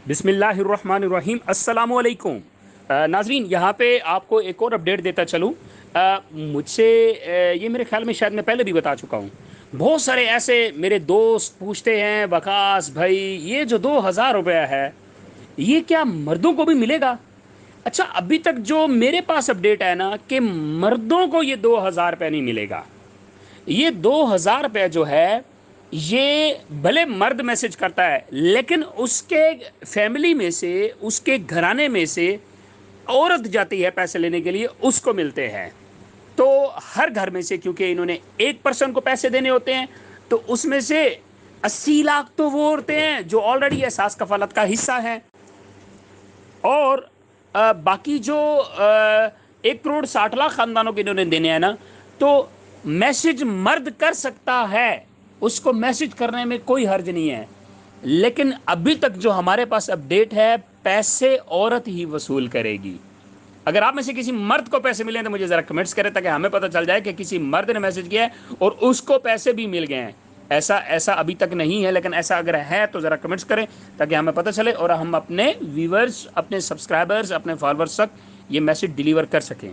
بسم اللہ الرحمن الرحیم، السلام علیکم ناظرین، یہاں پہ آپ کو ایک اور اپڈیٹ دیتا چلوں۔ مجھ سے یہ میرے خیال میں شاید میں پہلے بھی بتا چکا ہوں۔ بہت سارے ایسے میرے دوست پوچھتے ہیں، وکاس بھائی یہ جو 2,000 روپیہ ہے یہ کیا مردوں کو بھی ملے گا؟ اچھا، ابھی تک جو میرے پاس اپڈیٹ ہے نا کہ مردوں کو یہ 2,000 روپے نہیں ملے گا۔ یہ 2,000 روپے جو ہے یہ بھلے مرد میسج کرتا ہے لیکن اس کے فیملی میں سے، اس کے گھرانے میں سے عورت جاتی ہے پیسے لینے کے لیے، اس کو ملتے ہیں۔ تو ہر گھر میں سے، کیونکہ انہوں نے ایک پرسن کو پیسے دینے ہوتے ہیں، تو اس میں سے 80 لاکھ تو وہ عورتیں ہیں جو آلریڈی احساس کفالت کا حصہ ہیں، اور باقی جو 1,60,00,000 خاندانوں کے انہوں نے دینے ہیں نا، تو میسج مرد کر سکتا ہے، اس کو میسج کرنے میں کوئی حرج نہیں ہے، لیکن ابھی تک جو ہمارے پاس اپڈیٹ ہے پیسے عورت ہی وصول کرے گی۔ اگر آپ میں سے کسی مرد کو پیسے ملے ہیں تو مجھے ذرا کمنٹس کریں تاکہ ہمیں پتہ چل جائے کہ کسی مرد نے میسج کیا ہے اور اس کو پیسے بھی مل گئے ہیں۔ ایسا ابھی تک نہیں ہے، لیکن ایسا اگر ہے تو ذرا کمنٹس کریں تاکہ ہمیں پتہ چلے اور ہم اپنے ویورز، اپنے سبسکرائبرز، اپنے فالوورز تک یہ میسج ڈیلیور کر سکیں۔